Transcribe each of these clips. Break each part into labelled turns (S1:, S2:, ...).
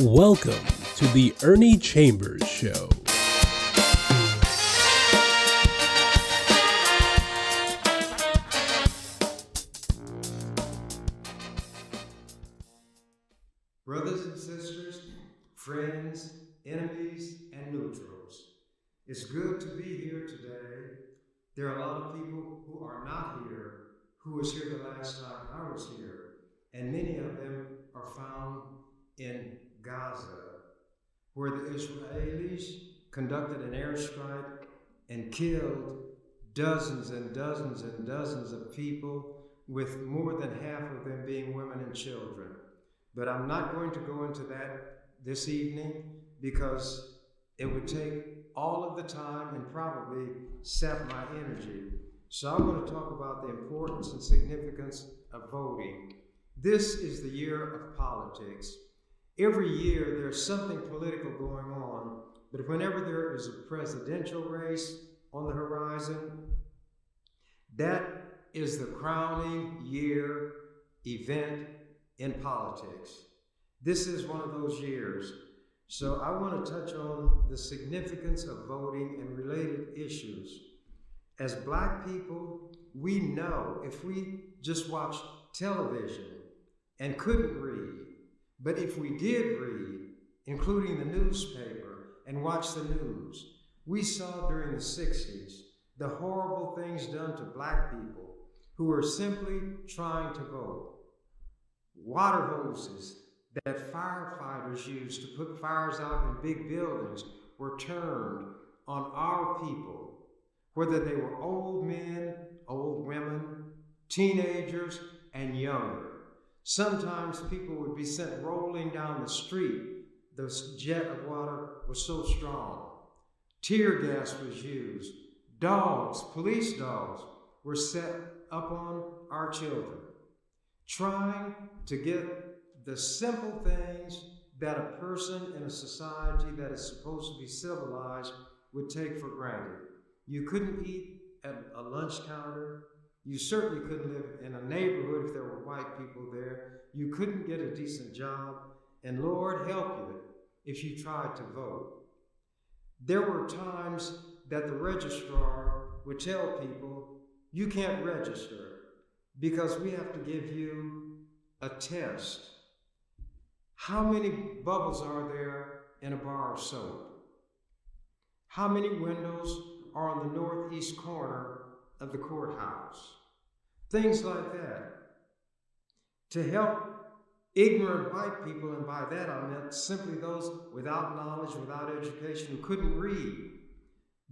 S1: Welcome to the Ernie Chambers Show.
S2: Brothers and sisters, friends, enemies, and neutrals, it's good to be here today. There are a lot of people who are not here, who was here the last time I was here, and many of them are found in Gaza, where the Israelis conducted an airstrike and killed dozens and dozens and dozens of people, with more than half of them being women and children. But I'm not going to go into that this evening because it would take all of the time and probably sap my energy. So I'm going to talk about the importance and significance of voting. This is the year of politics. Every year there's something political going on, but whenever there is a presidential race on the horizon, that is the crowning year event in politics. This is one of those years. So I want to touch on the significance of voting and related issues. As Black people, we know if we just watched television and couldn't read, but if we did read, including the newspaper, and watch the news, we saw during the 60s the horrible things done to Black people who were simply trying to vote. Water hoses that firefighters used to put fires out in big buildings were turned on our people, whether they were old men, old women, teenagers, and younger. Sometimes people would be sent rolling down the street. The jet of water was so strong. Tear gas was used. Dogs, police dogs, were set up on our children, trying to get the simple things that a person in a society that is supposed to be civilized would take for granted. You couldn't eat at a lunch counter. You certainly couldn't live in a neighborhood if there were white people there. You couldn't get a decent job, and Lord help you if you tried to vote. There were times that the registrar would tell people, you can't register because we have to give you a test. How many bubbles are there in a bar of soap? How many windows are on the northeast corner of the courthouse? Things like that. To help ignorant white people, and by that I meant simply those without knowledge, without education, who couldn't read.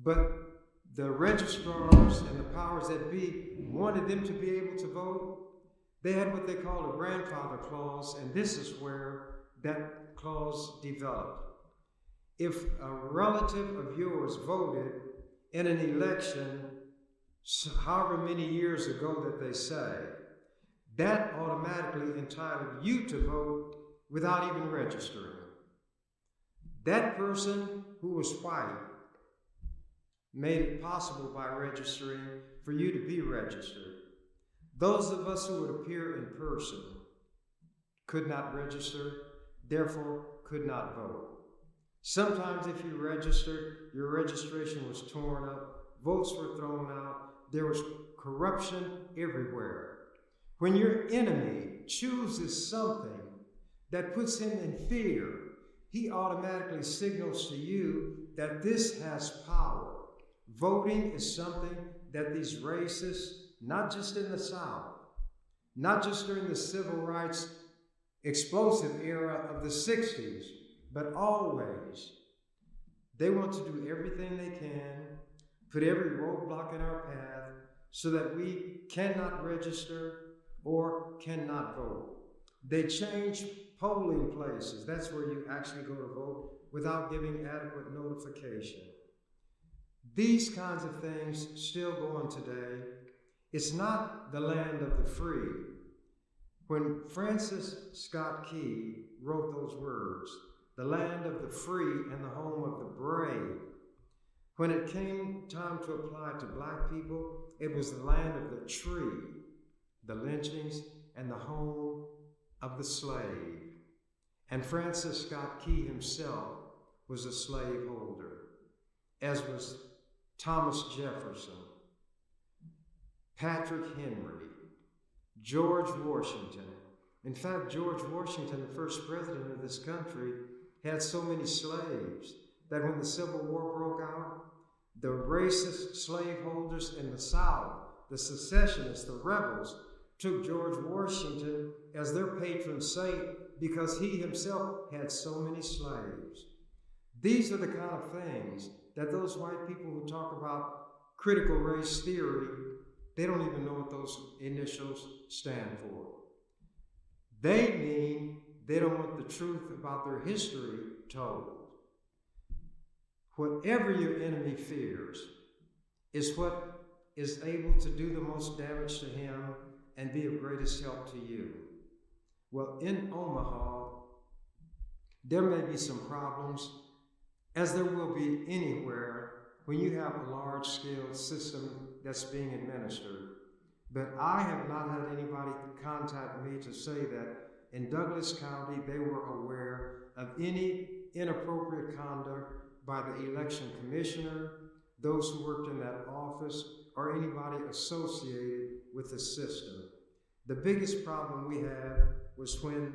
S2: But the registrars and the powers that be wanted them to be able to vote. They had what they called a grandfather clause, and this is where that clause developed. If a relative of yours voted in an election, however many years ago that they say, that automatically entitled you to vote without even registering. That person who was white made it possible by registering for you to be registered. Those of us who would appear in person could not register, therefore could not vote. Sometimes if you registered, your registration was torn up, votes were thrown out, there was corruption everywhere. When your enemy chooses something that puts him in fear, he automatically signals to you that this has power. Voting is something that these racists, not just in the South, not just during the civil rights explosive era of the 60s, but always, they want to do everything they can, put every roadblock in our path so that we cannot register or cannot vote. They change polling places. That's where you actually go to vote without giving adequate notification. These kinds of things still go on today. It's not the land of the free. When Francis Scott Key wrote those words, the land of the free and the home of the brave, when it came time to apply to Black people, it was the land of the tree, the lynchings, and the home of the slave. And Francis Scott Key himself was a slaveholder, as was Thomas Jefferson, Patrick Henry, George Washington. In fact, George Washington, the first president of this country, had so many slaves that when the Civil War broke out, the racist slaveholders in the South, the secessionists, the rebels, took George Washington as their patron saint because he himself had so many slaves. These are the kind of things that those white people who talk about critical race theory, they don't even know what those initials stand for. They mean they don't want the truth about their history told. Whatever your enemy fears is what is able to do the most damage to him and be of greatest help to you. Well, in Omaha, there may be some problems, as there will be anywhere when you have a large-scale system that's being administered. But I have not had anybody contact me to say that in Douglas County they were aware of any inappropriate conduct by the election commissioner, those who worked in that office, or anybody associated with the system. The biggest problem we had was when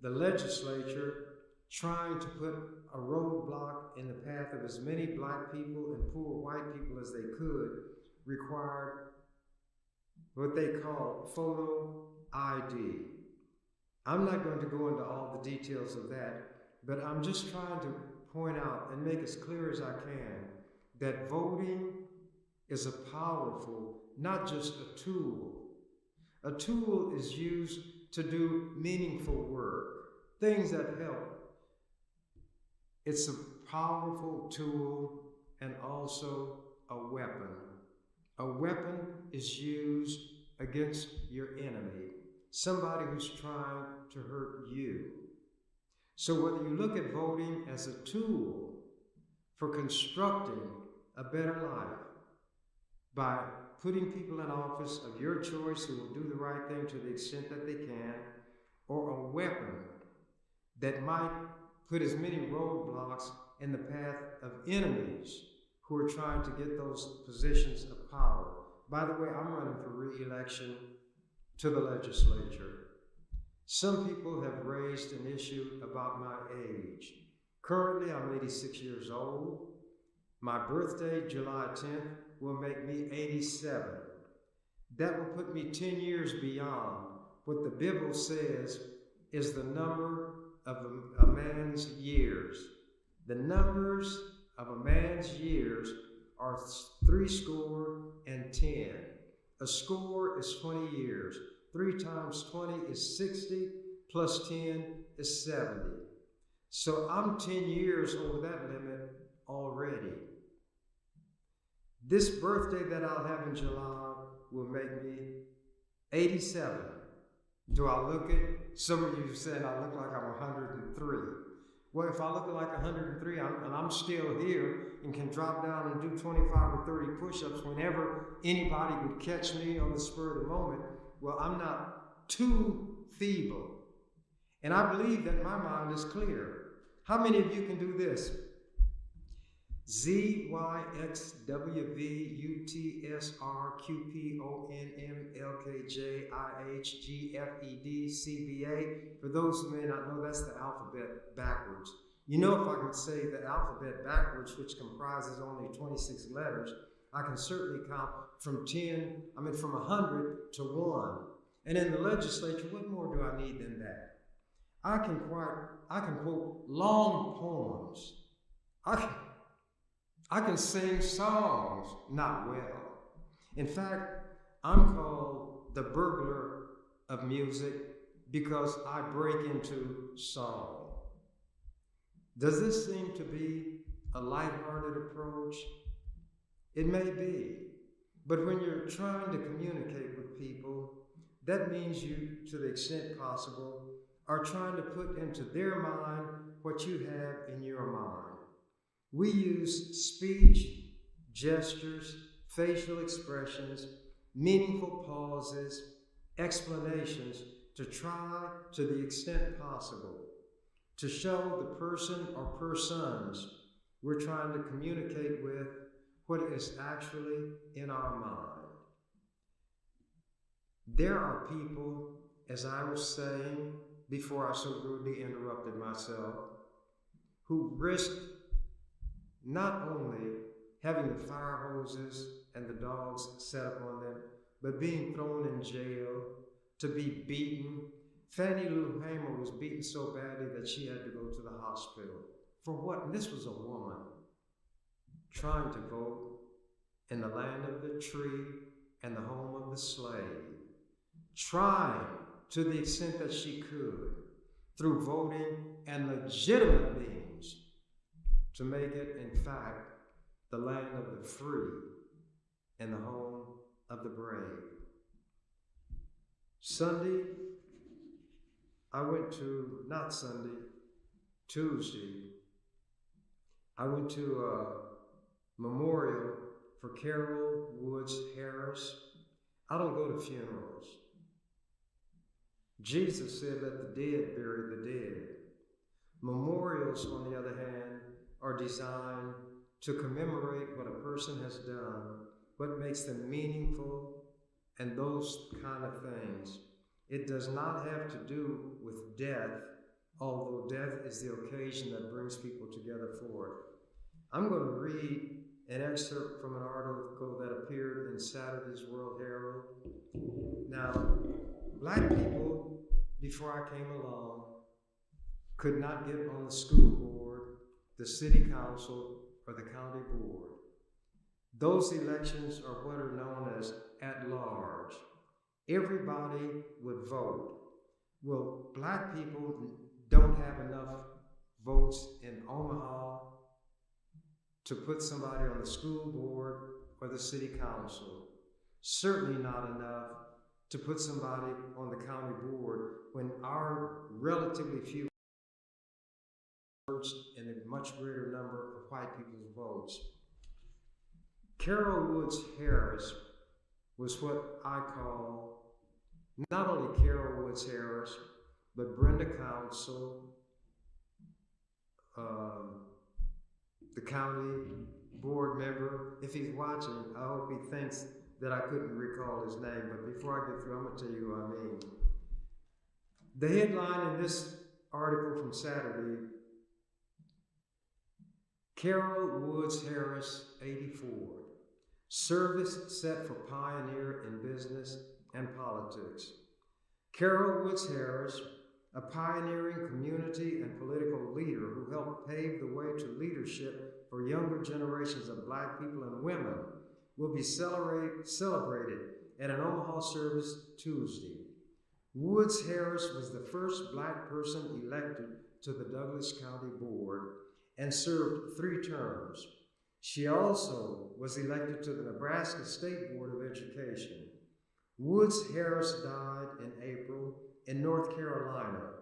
S2: the legislature, trying to put a roadblock in the path of as many black people and poor white people as they could, required what they call photo ID. I'm not going to go into all the details of that, but I'm just trying to point out and make as clear as I can that voting is a powerful, not just a tool. A tool is used to do meaningful work, things that help. It's a powerful tool and also a weapon. A weapon is used against your enemy, somebody who's trying to hurt you. So whether you look at voting as a tool for constructing a better life by putting people in office of your choice who will do the right thing to the extent that they can, or a weapon that might put as many roadblocks in the path of enemies who are trying to get those positions of power. By the way, I'm running for re-election to the legislature. Some people have raised an issue about my age. Currently, I'm 86 years old. My birthday, July 10th, will make me 87. That will put me 10 years beyond what the Bible says is the number of a man's years. The numbers of a man's years are 70. A score is 20 years. 3 times 20 is 60, plus 10 is 70. So I'm 10 years over that limit already. This birthday that I'll have in July will make me 87. Do I look it? Some of you said I look like I'm 103. Well, if I look like 103 and I'm still here and can drop down and do 25 or 30 push-ups whenever anybody would catch me on the spur of the moment, well, I'm not too feeble. And I believe that my mind is clear. How many of you can do this? Z, Y, X, W, V, U, T, S, R, Q, P, O, N, M, L, K, J, I, H, G, F, E, D, C, B, A. For those who may not know, that's the alphabet backwards. You know, if I could say the alphabet backwards, which comprises only 26 letters, I can certainly count from 100 to 1. And in the legislature, what more do I need than that? I can quote long poems. I can sing songs, not well. In fact, I'm called the burglar of music because I break into song. Does this seem to be a lighthearted approach? It may be, but when you're trying to communicate with people, that means you, to the extent possible, are trying to put into their mind what you have in your mind. We use speech, gestures, facial expressions, meaningful pauses, explanations to try, to the extent possible, to show the person or persons we're trying to communicate with what is actually in our mind. There are people, as I was saying before I so rudely interrupted myself, who risk not only having the fire hoses and the dogs set upon them, but being thrown in jail, to be beaten. Fannie Lou Hamer was beaten so badly that she had to go to the hospital. For what? And this was a woman trying to vote in the land of the tree and the home of the slave, trying to the extent that she could, through voting and legitimate means, to make it, in fact, the land of the free and the home of the brave. Tuesday, I went to a memorial for Carol Woods Harris. I don't go to funerals. Jesus said, let the dead bury the dead. Memorials, on the other hand, are designed to commemorate what a person has done, what makes them meaningful, and those kind of things. It does not have to do with death, although death is the occasion that brings people together for it. I'm going to read an excerpt from an article that appeared in Saturday's World Herald. Now, black people, before I came along, could not get on the school board, the city council, or the county board. Those elections are what are known as at large. Everybody would vote. Well, black people don't have enough votes in Omaha to put somebody on the school board or the city council. Certainly not enough to put somebody on the county board when our relatively few votes and a much greater number of white people's votes. Carol Woods Harris was what I call not only Carol Woods Harris, but Brenda Council, the county board member. If he's watching, I hope he thinks that I couldn't recall his name, but before I get through, I'm going to tell you who I mean. The headline in this article from Saturday, Carol Woods Harris, 84. Service set for pioneer in business and politics. Carol Woods Harris, a pioneering community and political leader who helped pave the way to leadership for younger generations of black people and women, will be celebrated at an Omaha service Tuesday. Woods Harris was the first black person elected to the Douglas County Board and served 3 terms. She also was elected to the Nebraska State Board of Education. Woods Harris died in April in North Carolina,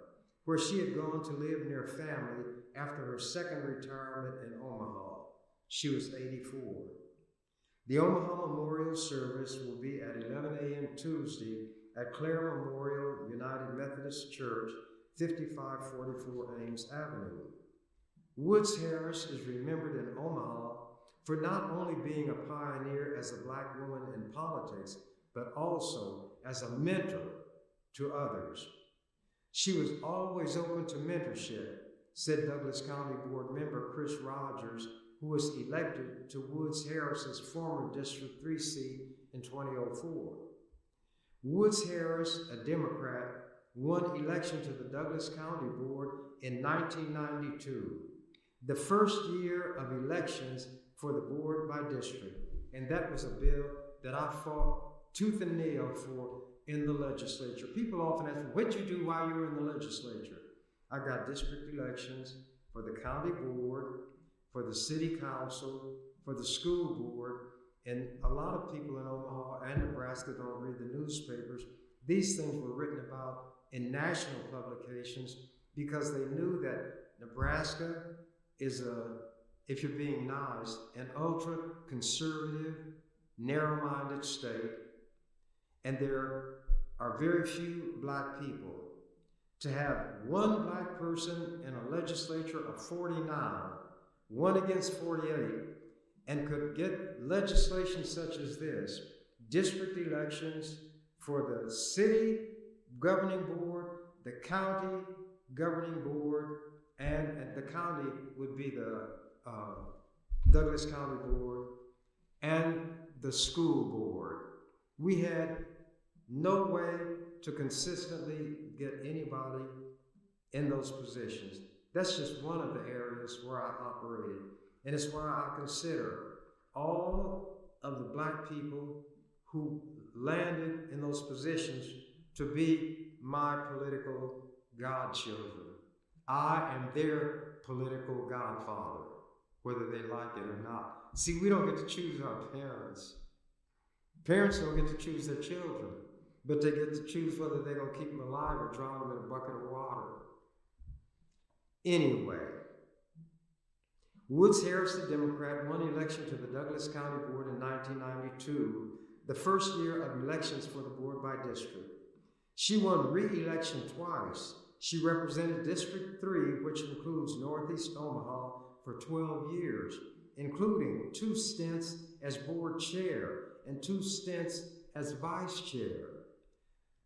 S2: where she had gone to live near family after her second retirement in Omaha. She was 84. The Omaha Memorial Service will be at 11 a.m. Tuesday at Clare Memorial United Methodist Church, 5544 Ames Avenue. Woods Harris is remembered in Omaha for not only being a pioneer as a black woman in politics, but also as a mentor to others. She was always open to mentorship, said Douglas County Board member Chris Rogers, who was elected to Woods Harris's former District 3 seat in 2004. Woods Harris, a Democrat, won election to the Douglas County Board in 1992, the first year of elections for the board by district, and that was a bill that I fought tooth and nail for in the legislature. People often ask me, what'd you do while you were in the legislature? I got district elections for the county board, for the city council, for the school board, and a lot of people in Omaha and Nebraska don't read the newspapers. These things were written about in national publications because they knew that Nebraska is if you're being nice, an ultra-conservative, narrow-minded state, and there are very few black people. to have one black person in a legislature of 49, one against 48, and could get legislation such as this, district elections for the city governing board, the county governing board, and the county would be the Douglas County Board, and the school board. We had no way to consistently get anybody in those positions. That's just one of the areas where I operated. And it's why I consider all of the black people who landed in those positions to be my political godchildren. I am their political godfather, whether they like it or not. See, we don't get to choose our parents. Parents don't get to choose their children, but they get to choose whether they're going to keep them alive or drown them in a bucket of water. Anyway, Woods Harris, the Democrat, won election to the Douglas County Board in 1992, the first year of elections for the board by district. She won re-election twice. She represented District 3, which includes Northeast Omaha, for 12 years, including 2 stints as board chair and 2 stints as vice chair.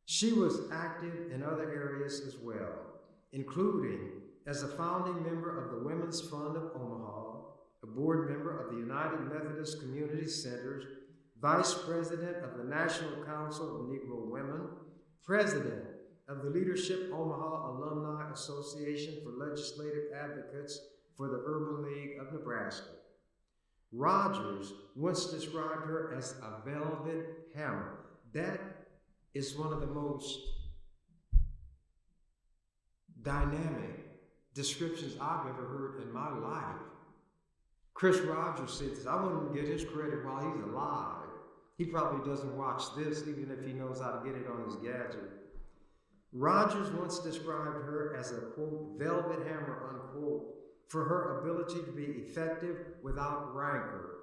S2: She was active in other areas as well, including as a founding member of the Women's Fund of Omaha, a board member of the United Methodist Community Centers, vice president of the National Council of Negro Women, president of the Leadership Omaha Alumni Association for Legislative Advocates for the Urban League of Nebraska. Rogers once described her as a velvet hammer. That is one of the most dynamic descriptions I've ever heard in my life. Chris Rogers said this. I wouldn't get his credit while he's alive. He probably doesn't watch this, even if he knows how to get it on his gadget. Rogers once described her as a, quote, velvet hammer, unquote, for her ability to be effective without rancor.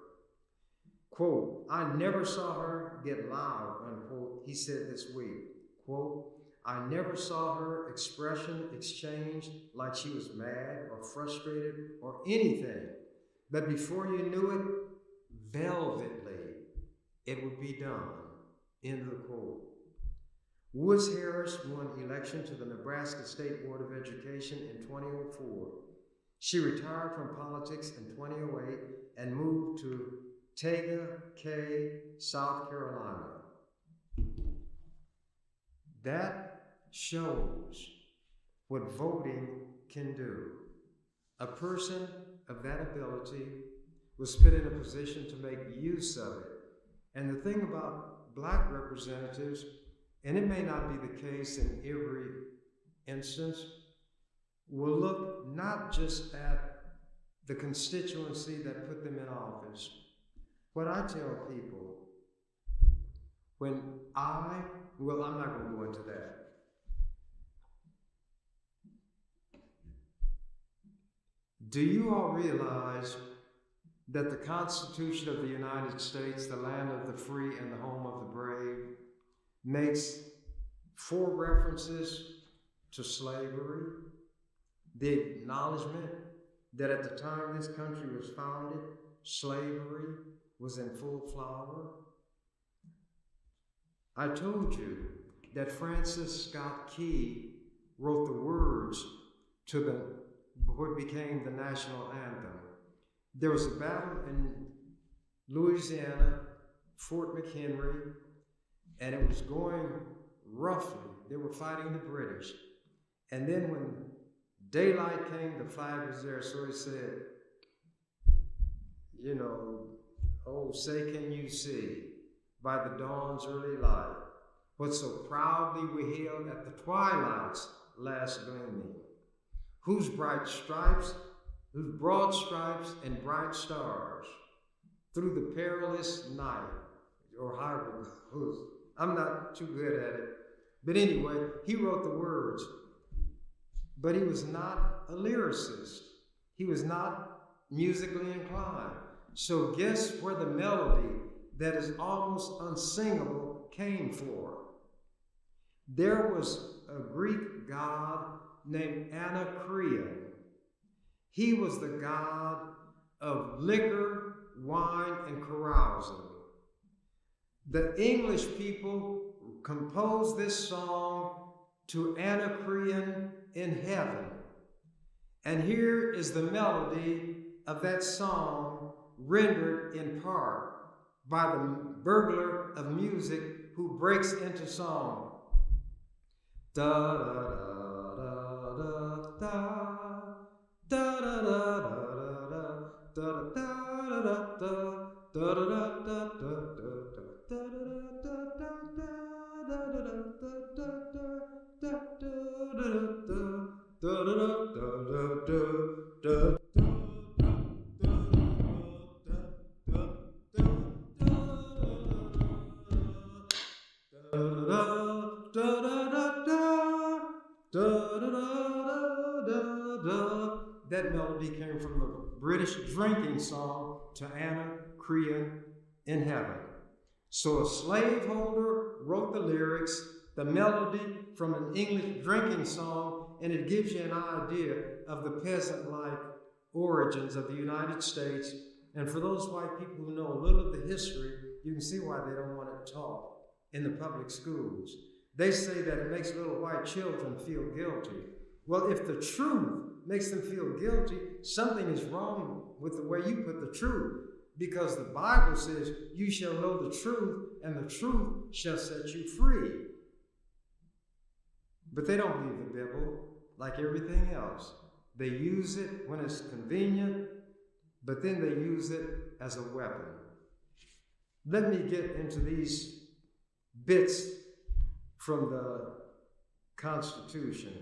S2: Quote, I never saw her get loud, unquote, he said this week. Quote, I never saw her expression exchanged like she was mad or frustrated or anything. But before you knew it, velvetly, it would be done. End of the quote. Woods Harris won election to the Nebraska State Board of Education in 2004. She retired from politics in 2008 and moved to Tega Cay, South Carolina. That shows what voting can do. A person of that ability was put in a position to make use of it. And the thing about black representatives, and it may not be the case in every instance, will look not just at the constituency that put them in office. What I tell people, I'm not going to go into that. Do you all realize that the Constitution of the United States, the land of the free and the home of the brave, makes 4 references to slavery, the acknowledgement that at the time this country was founded, slavery was in full flower? I told you that Francis Scott Key wrote the words to what became the national anthem. There was a battle in Louisiana, Fort McHenry, and it was going roughly. They were fighting the British. And then when daylight came, the flag was there, so he said, oh, say can you see, by the dawn's early light, what so proudly we hailed at the twilight's last gleaming, whose broad stripes and bright stars, through the perilous night, or however it goes. I'm not too good at it. But anyway, he wrote the words, but he was not a lyricist. He was not musically inclined. So guess where the melody that is almost unsingable came from? There was a Greek god named Anacreon. He was the god of liquor, wine, and carousing. The English people composed this song to Anacreon in heaven. And here is the melody of that song rendered in part by the burglar of music who breaks into song. Da da da da da da da da da da da da da da. That melody came from the British drinking song to Anacreon in heaven. So a slaveholder wrote the lyrics, the melody from an English drinking song, and it gives you an idea of the peasant-like origins of the United States. And for those white people who know a little of the history, you can see why they don't want it taught in the public schools. They say that it makes little white children feel guilty. Well, if the truth makes them feel guilty, something is wrong with the way you put the truth. Because the Bible says, you shall know the truth, and the truth shall set you free. But they don't believe the Bible like everything else. They use it when it's convenient, but then they use it as a weapon. Let me get into these bits from the Constitution.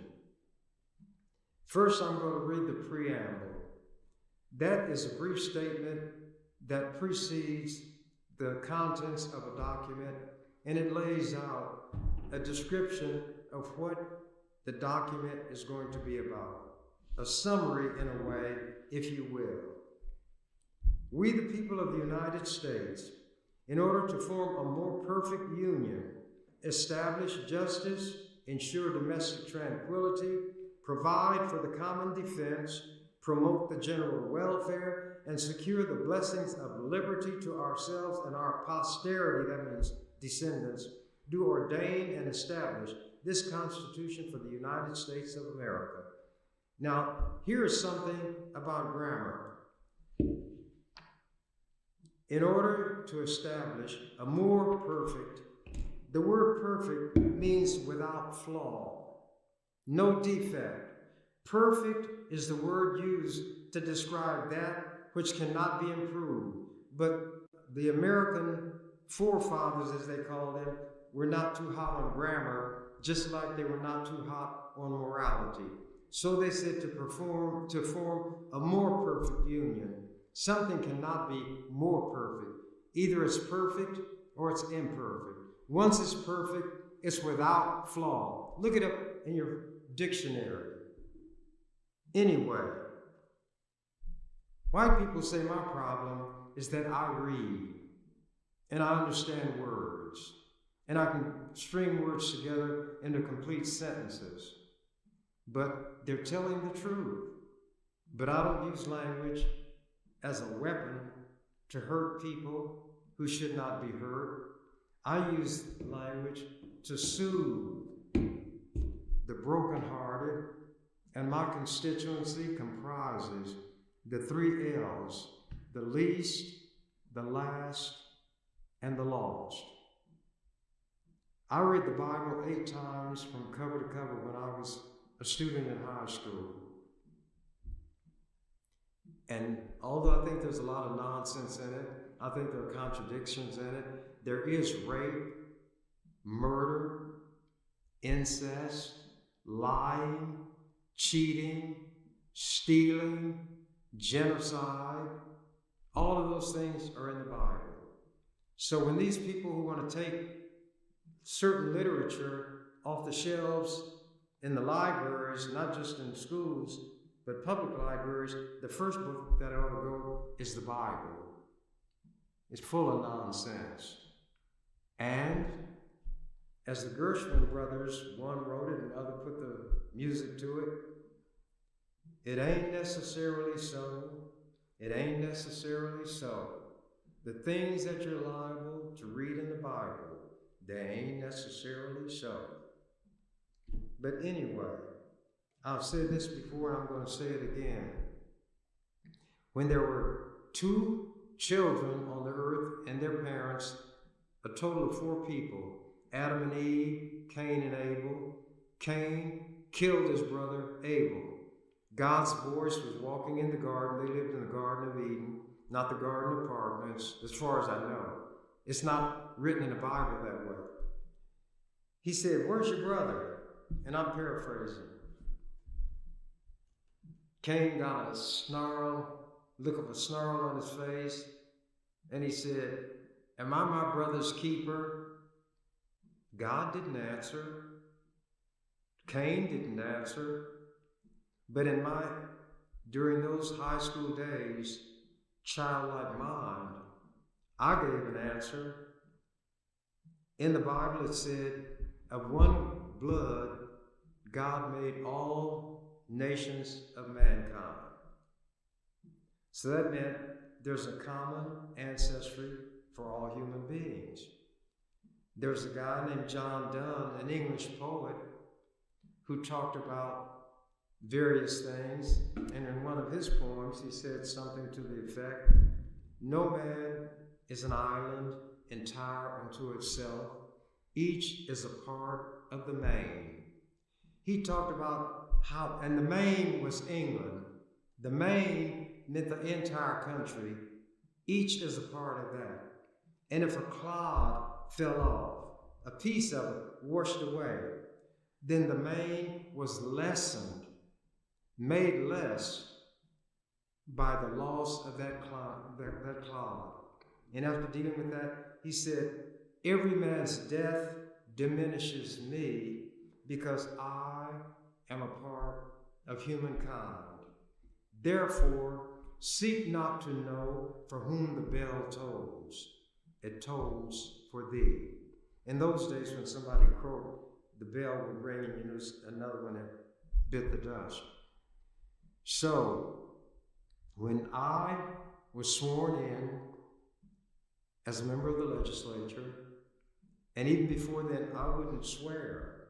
S2: First, I'm going to read the preamble. That is a brief statement that precedes the contents of a document, and it lays out a description of what the document is going to be about. A summary, in a way, if you will. We, the people of the United States, in order to form a more perfect union, establish justice, ensure domestic tranquility, provide for the common defense, promote the general welfare, and secure the blessings of liberty to ourselves and our posterity, that means descendants, do ordain and establish this Constitution for the United States of America. Now, here is something about grammar. In order to establish a more perfect, the word perfect means without flaw, no defect. Perfect is the word used to describe that which cannot be improved. But the American forefathers, as they call them, were not too hot on grammar, just like they were not too hot on morality. So they said to form a more perfect union. Something cannot be more perfect. Either it's perfect or it's imperfect. Once it's perfect, it's without flaw. Look it up in your dictionary. Anyway, white people say my problem is that I read and I understand words and I can string words together into complete sentences. But they're telling the truth. But I don't use language as a weapon to hurt people who should not be hurt. I use language to soothe the brokenhearted, and my constituency comprises the 3 L's: the least, the last, and the lost. I read the Bible 8 times from cover to cover when I was a student in high school. And although I think there's a lot of nonsense in it, I think there are contradictions in it. There is rape, murder, incest, lying, cheating, stealing, genocide. All of those things are in the Bible. So when these people who want to take certain literature off the shelves in the libraries, not just in schools, but public libraries, the first book that ought to go is the Bible. It's full of nonsense. And As the Gershwin brothers, one wrote it and the other put the music to it, it ain't necessarily so. It ain't necessarily so. The things that you're liable to read in the Bible, they ain't necessarily so. But anyway, I've said this before and I'm going to say it again. When there were 2 children on the earth and their parents, a total of 4 people, Adam and Eve, Cain and Abel. Cain killed his brother Abel. God's voice was walking in the garden. They lived in the Garden of Eden, not the Garden of Apartments, as far as I know. It's not written in the Bible that way. He said, "Where's your brother?" And I'm paraphrasing. Cain got a look of a snarl on his face, and he said, "Am I my brother's keeper?" God didn't answer. Cain didn't answer. But during those high school days, childlike mind, I gave an answer. In the Bible it said, of one blood, God made all nations of mankind. So that meant there's a common ancestry for all human beings. There's a guy named John Donne, an English poet, who talked about various things, and in one of his poems he said something to the effect, "No man is an island entire unto itself. Each is a part of the main." He talked about how, and the main was England. The main meant the entire country. Each is a part of that. And if a clod fell off, a piece of it washed away, then the main was lessened, made less by the loss of that clod. And after dealing with that, he said, "Every man's death diminishes me because I am a part of humankind. Therefore, seek not to know for whom the bell tolls. It tolls for thee." In those days when somebody crowed, the bell would ring and there was another one that bit the dust. So, when I was sworn in as a member of the legislature, and even before then, I wouldn't swear.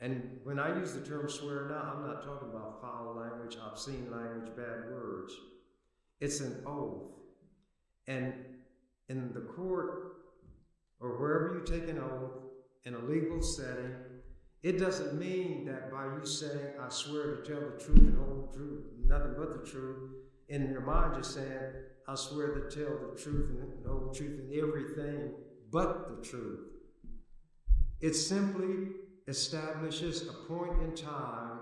S2: And when I use the term swear now, I'm not talking about foul language, obscene language, bad words. It's an oath. And in the court, or wherever you take an oath, in a legal setting, it doesn't mean that by you saying, "I swear to tell the truth and whole truth, nothing but the truth," in your mind you're saying, "I swear to tell the truth and the whole truth and everything but the truth." It simply establishes a point in time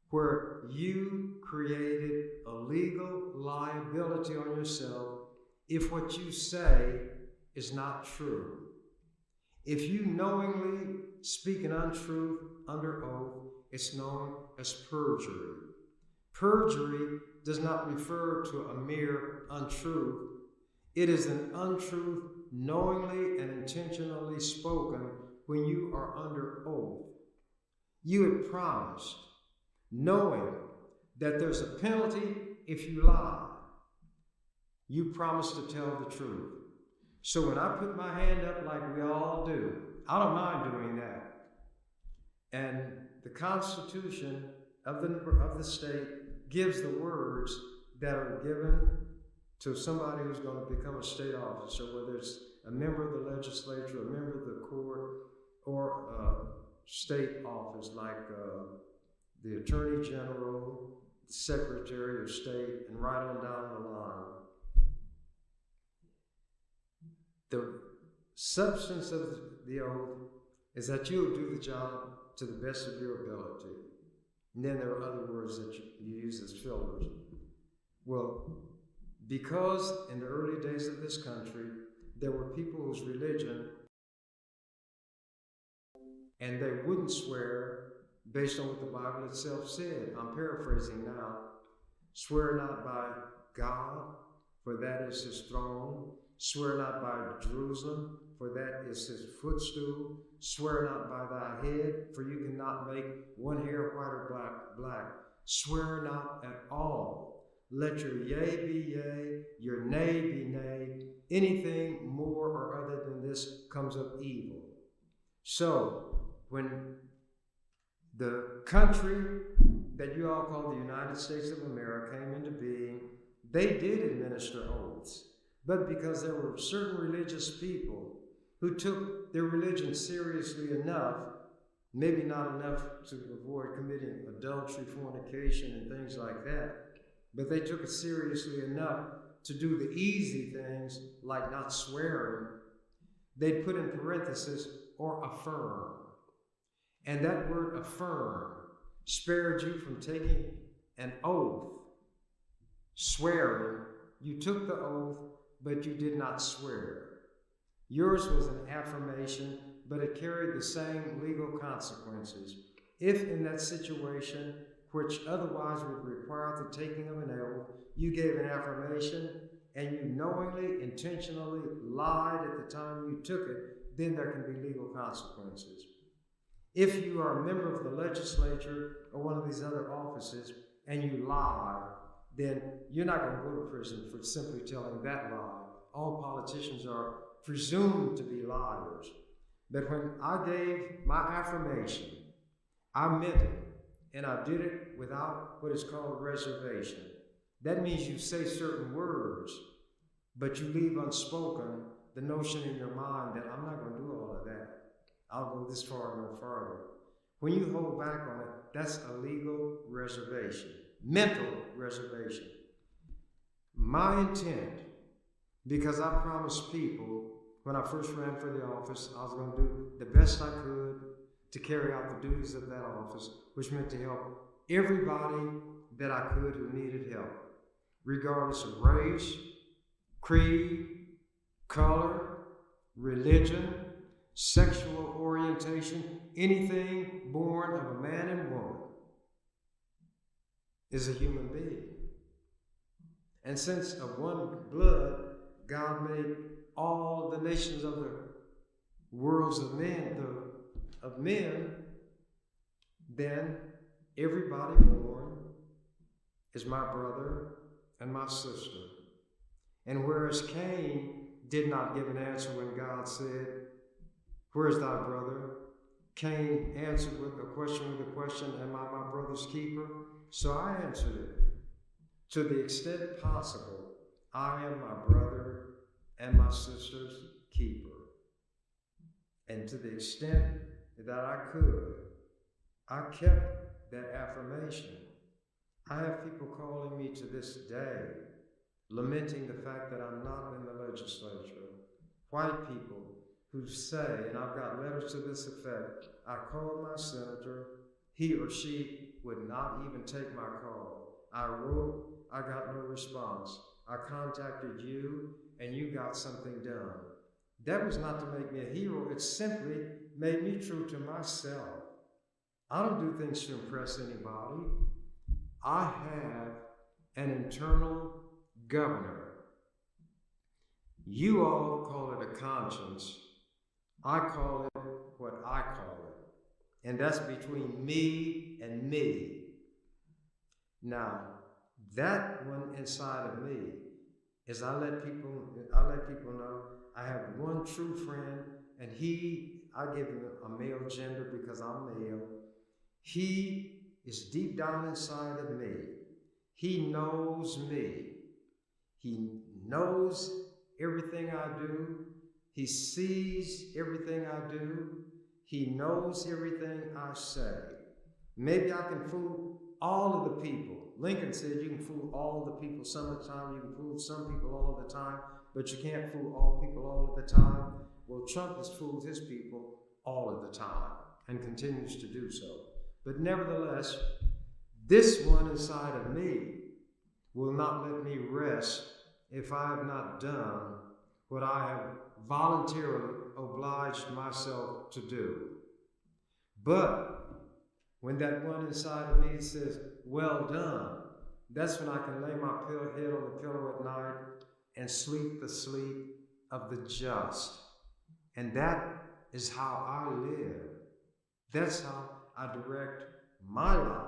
S2: where you created a legal liability on yourself if what you say is not true. If you knowingly speak an untruth under oath, it's known as perjury. Perjury does not refer to a mere untruth. It is an untruth knowingly and intentionally spoken when you are under oath. You had promised, knowing that there's a penalty if you lie. You promised to tell the truth. So when I put my hand up like we all do, I don't mind doing that. And the Constitution of the state gives the words that are given to somebody who's going to become a state officer, whether it's a member of the legislature, a member of the court, or a state office like the Attorney General, the Secretary of State, and right on down the line. The substance of the oath is that you'll do the job to the best of your ability. And then there are other words that you use as fillers. Well, because in the early days of this country, there were people whose religion, and they wouldn't swear based on what the Bible itself said. I'm paraphrasing now. "Swear not by God, for that is his throne. Swear not by Jerusalem, for that is his footstool. Swear not by thy head, for you cannot make one hair white or black. Swear not at all. Let your yea be yea, your nay be nay. Anything more or other than this comes of evil. So, when the country that you all call the United States of America came into being, they did administer oaths. But because there were certain religious people who took their religion seriously enough, maybe not enough to avoid committing adultery, fornication, and things like that, but they took it seriously enough to do the easy things like not swearing, they'd put in parentheses, or affirm. And that word affirm spared you from taking an oath, swearing. You took the oath, but you did not swear. Yours was an affirmation, but it carried the same legal consequences. If in that situation, which otherwise would require the taking of an oath, you gave an affirmation and you knowingly, intentionally lied at the time you took it, then there can be legal consequences. If you are a member of the legislature or one of these other offices and you lie, then you're not going to go to prison for simply telling that lie. All politicians are presumed to be liars. But when I gave my affirmation, I meant it, and I did it without what is called reservation. That means you say certain words, but you leave unspoken the notion in your mind that I'm not going to do all of that. I'll go this far and no farther. When you hold back on it, that's a legal reservation, mental reservation. My intent, because I promised people when I first ran for the office, I was going to do the best I could to carry out the duties of that office, which meant to help everybody that I could who needed help, regardless of race, creed, color, religion, sexual orientation, anything born of a man and woman is a human being. And since of one blood, God made all the nations of the worlds of men, then everybody born is my brother and my sister. And whereas Cain did not give an answer when God said, "Where's thy brother?" Cain answered with a question, "Am I my brother's keeper?" So I answered it. To the extent possible, I am my brother and my sister's keeper. And to the extent that I could, I kept that affirmation. I have people calling me to this day, lamenting the fact that I'm not in the legislature. White people who say, and I've got letters to this effect, I called my senator, he or she would not even take my call. I wrote, I got no response. I contacted you, and you got something done. That was not to make me a hero. It simply made me true to myself. I don't do things to impress anybody. I have an internal governor. You all call it a conscience. I call it what I call it. And that's between me and me. Now, that one inside of me is I let people know I have one true friend, and I give him a male gender because I'm male. He is deep down inside of me. He knows me. He knows everything I do. He sees everything I do. He knows everything I say. Maybe I can fool all of the people. Lincoln said you can fool all of the people some of the time. You can fool some people all of the time, but you can't fool all people all of the time. Well, Trump has fooled his people all of the time and continues to do so. But nevertheless, this one inside of me will not let me rest if I have not done what I have voluntarily obliged myself to do. But when that one inside of me says, "Well done," that's when I can lay my head on the pillow at night and sleep the sleep of the just. And that is how I live. That's how I direct my life.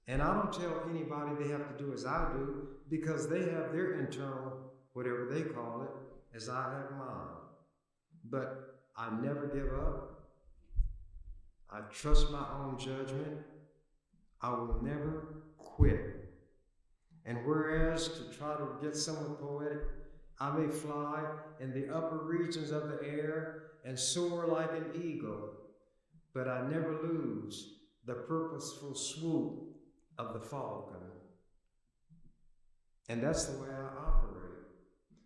S2: And I don't tell anybody they have to do as I do, because they have their internal, whatever they call it, as I have mine. But I never give up. I trust my own judgment. I will never quit. And whereas to try to get somewhat poetic, I may fly in the upper regions of the air and soar like an eagle, but I never lose the purposeful swoop of the falcon. And that's the way I operate.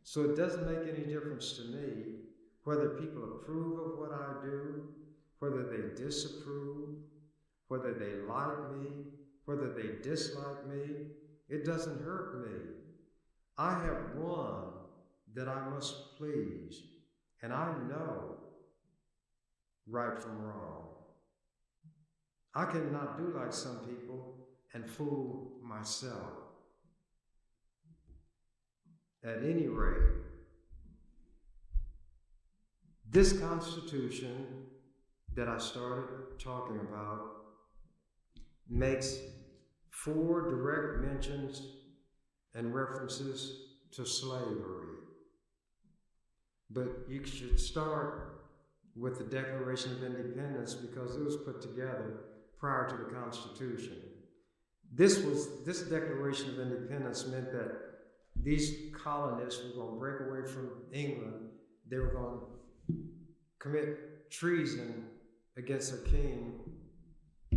S2: So it doesn't make any difference to me whether people approve of what I do, whether they disapprove, whether they like me, whether they dislike me. It doesn't hurt me. I have one that I must please, and I know right from wrong. I cannot do like some people and fool myself. At any rate, this Constitution that I started talking about makes 4 direct mentions and references to slavery. But you should start with the Declaration of Independence, because it was put together prior to the Constitution. This Declaration of Independence meant that these colonists were going to break away from England. They were going to commit treason against their king,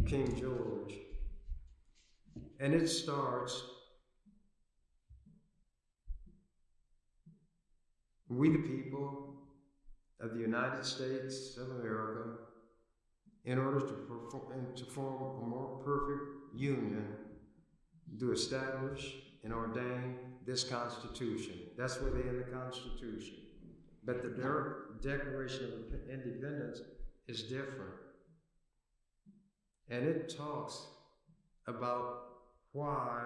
S2: King George. And it starts, we the people of the United States of America, in order to form a more perfect union, do establish and ordain this Constitution. That's where they end the Constitution. But the Declaration of Independence is different. And it talks about why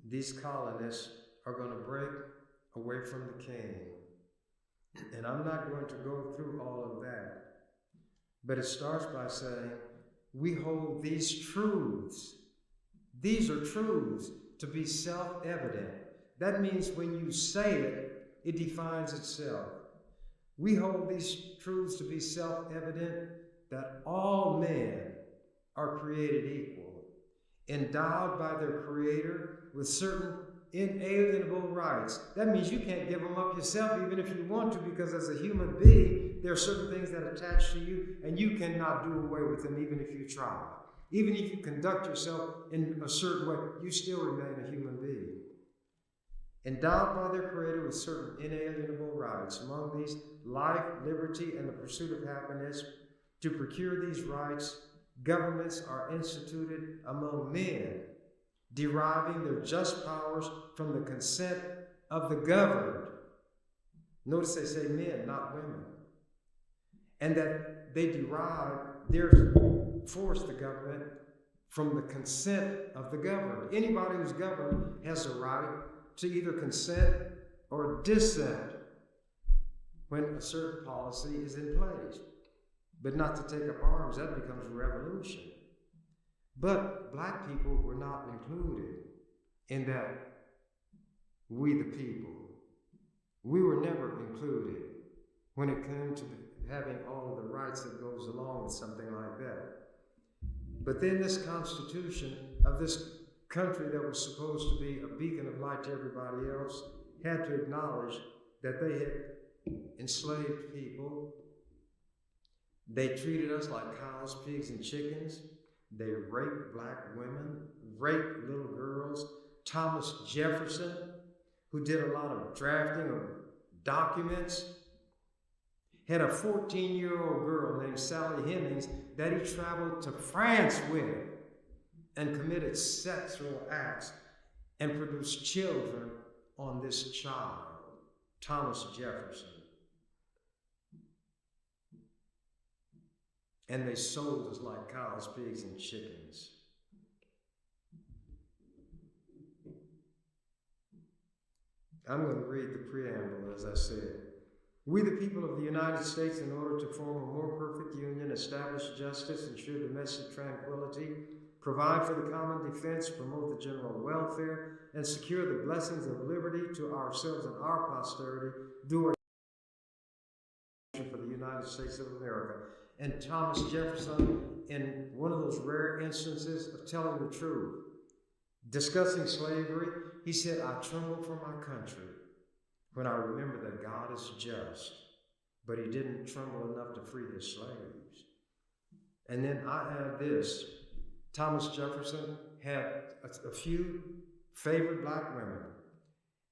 S2: these colonists are going to break away from the king. And I'm not going to go through all of that. But it starts by saying, we hold these truths. These are truths to be self-evident. That means when you say it, it defines itself. We hold these truths to be self-evident, that all men are created equal, endowed by their Creator with certain inalienable rights. That means you can't give them up yourself even if you want to, because as a human being, there are certain things that attach to you, and you cannot do away with them even if you try. Even if you conduct yourself in a certain way, you still remain a human being. Endowed by their Creator with certain inalienable rights, among these life, liberty, and the pursuit of happiness. To procure these rights, governments are instituted among men, deriving their just powers from the consent of the governed. Notice they say men, not women. And that they derive their force, the government, from the consent of the governed. Anybody who's governed has a right to either consent or dissent when a certain policy is in place. But not to take up arms, that becomes a revolution. But black people were not included in that we the people. We were never included when it came to having all of the rights that goes along with something like that. But then this Constitution of this country that was supposed to be a beacon of light to everybody else had to acknowledge that they had enslaved people. They treated us like cows, pigs, and chickens. They raped black women, raped little girls. Thomas Jefferson, who did a lot of drafting of documents, had a 14-year-old girl named Sally Hemings that he traveled to France with and committed sexual acts and produced children on this child, Thomas Jefferson. And they sold us like cows, pigs, and chickens. I'm going to read the preamble, as I said. We, the people of the United States, in order to form a more perfect union, establish justice, ensure domestic tranquility, provide for the common defense, promote the general welfare, and secure the blessings of liberty to ourselves and our posterity, do our for the United States of America. And Thomas Jefferson, in one of those rare instances of telling the truth, discussing slavery, he said, I tremble for my country when I remember that God is just, but he didn't tremble enough to free his slaves. And then I add this, Thomas Jefferson had a few favorite black women.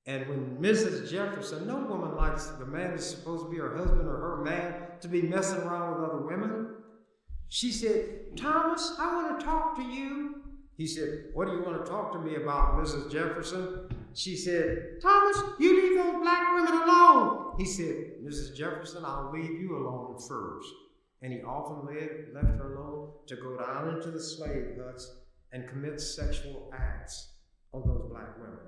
S2: And when Mrs. Jefferson, no woman likes the man that's supposed to be her husband or her man to be messing around with other women. She said, Thomas, I want to talk to you. He said, what do you want to talk to me about, Mrs. Jefferson? She said, Thomas, you leave those black women alone. He said, Mrs. Jefferson, I'll leave you alone first. And he often left her alone to go down into the slave huts and commit sexual acts on those black women.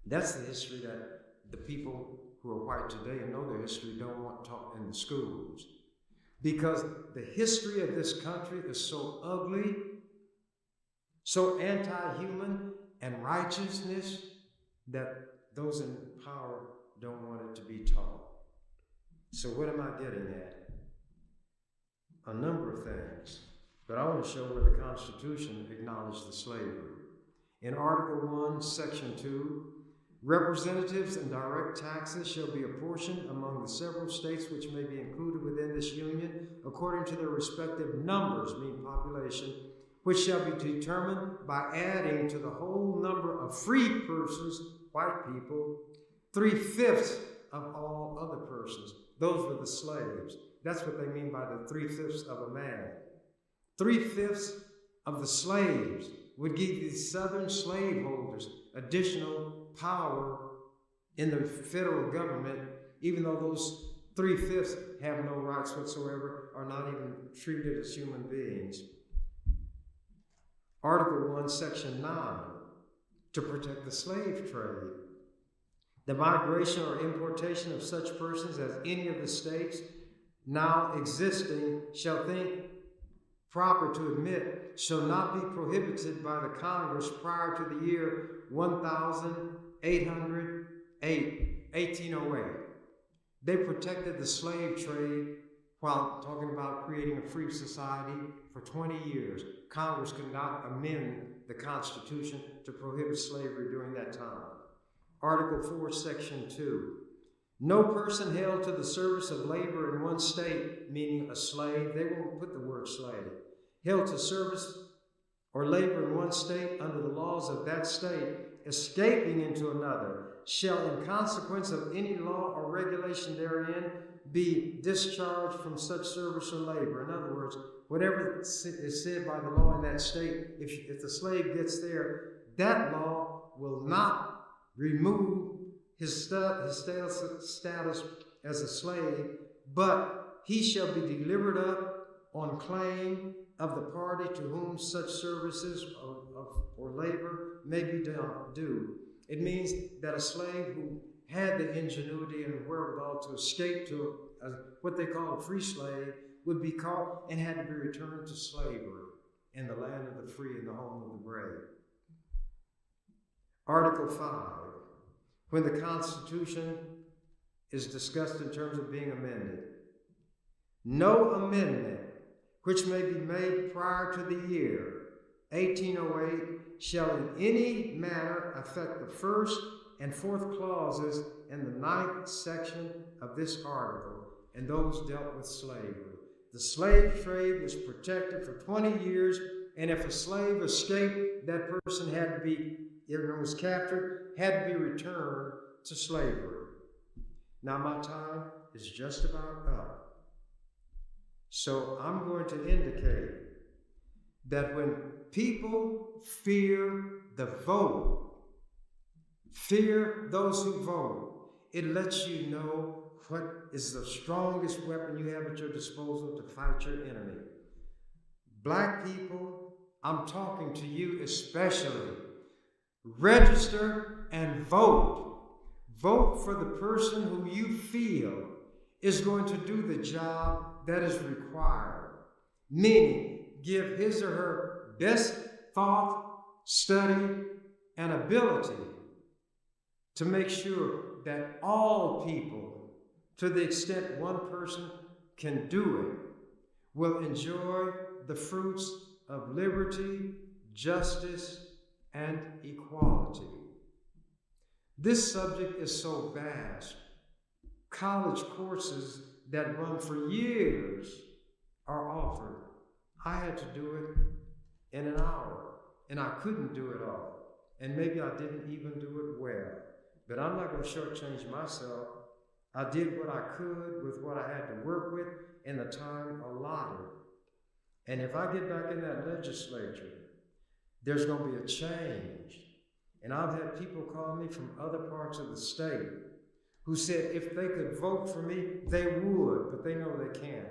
S2: That's the history that the people who are white today and know their history don't want taught in the schools. Because the history of this country is so ugly, so anti-human and righteousness that those in power don't want it to be taught. So what am I getting at? A number of things. But I want to show where the Constitution acknowledged the slavery. In Article 1, Section 2, representatives and direct taxes shall be apportioned among the several states which may be included within this union according to their respective numbers, mean population, which shall be determined by adding to the whole number of free persons, white people, 3/5 of all other persons. Those were the slaves. That's what they mean by the 3/5 of a man. 3/5 of the slaves would give the southern slaveholders additional power in the federal government, even though those 3/5 have no rights whatsoever, are not even treated as human beings. Article 1, Section 9, to protect the slave trade. The migration or importation of such persons as any of the states now existing shall think proper to admit shall not be prohibited by the Congress prior to the year 1808. They protected the slave trade while talking about creating a free society for 20 years. Congress could not amend the Constitution to prohibit slavery during that time. Article 4, Section 2. No person held to the service of labor in one state, meaning a slave, they won't put the word slave, held to service or labor in one state under the laws of that state, escaping into another, shall in consequence of any law or regulation therein be discharged from such service or labor. In other words, whatever is said by the law in that state, if the slave gets there, that law will not remove his status as a slave, but he shall be delivered up on claim of the party to whom such services or labor may be due. It means that a slave who had the ingenuity and wherewithal to escape to what they call a free slave would be caught and had to be returned to slavery in the land of the free and the home of the brave. Article 5, when the Constitution is discussed in terms of being amended. No amendment which may be made prior to the year 1808 shall in any manner affect the first and fourth clauses in the 9th section of this article, and those dealt with slavery. The slave trade was protected for 20 years, and if a slave escaped, that person had to be, if it was captured, had to be returned to slavery. Now my time is just about up. So I'm going to indicate that when people fear the vote, fear those who vote, it lets you know what is the strongest weapon you have at your disposal to fight your enemy. Black people, I'm talking to you especially. Register and vote. Vote for the person who you feel is going to do the job that is required, meaning give his or her best thought, study, and ability to make sure that all people, to the extent one person can do it, will enjoy the fruits of liberty, justice, and equality. This subject is so vast. College courses that run for years are offered. I had to do it in an hour, and I couldn't do it all. And maybe I didn't even do it well. But I'm not going to shortchange myself. I did what I could with what I had to work with in the time allotted. And if I get back in that legislature, there's going to be a change. And I've had people call me from other parts of the state who said if they could vote for me, they would, but they know they can't.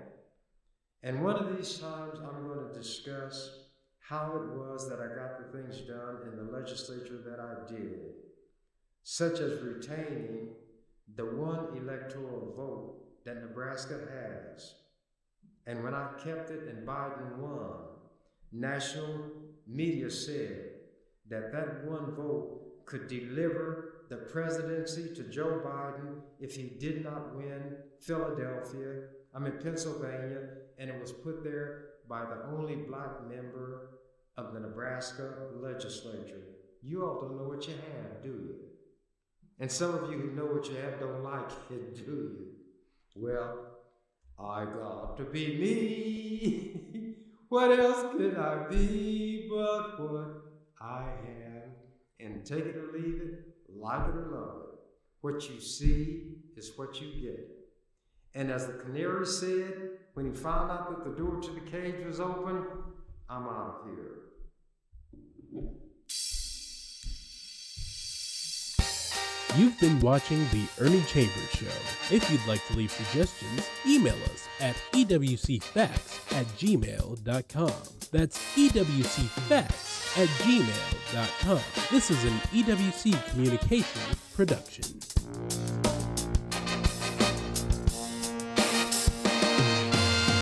S2: And one of these times I'm going to discuss how it was that I got the things done in the legislature that I did, such as retaining the one electoral vote that Nebraska has. And when I kept it and Biden won, national media said that that one vote could deliver the presidency to Joe Biden if he did not win Pennsylvania, and it was put there by the only black member of the Nebraska legislature. You all don't know what you have, do you? And some of you who know what you have don't like it, do you? Well, I got to be me. What else could I be but what I am? And take it or leave it, like it or love it. What you see is what you get. And as the canary said, when he found out that the door to the cage was open, I'm out of here.
S1: You've been watching The Ernie Chambers Show. If you'd like to leave suggestions, email us at ewcfacts@gmail.com. That's ewcfacts@gmail.com. This is an EWC Communications production.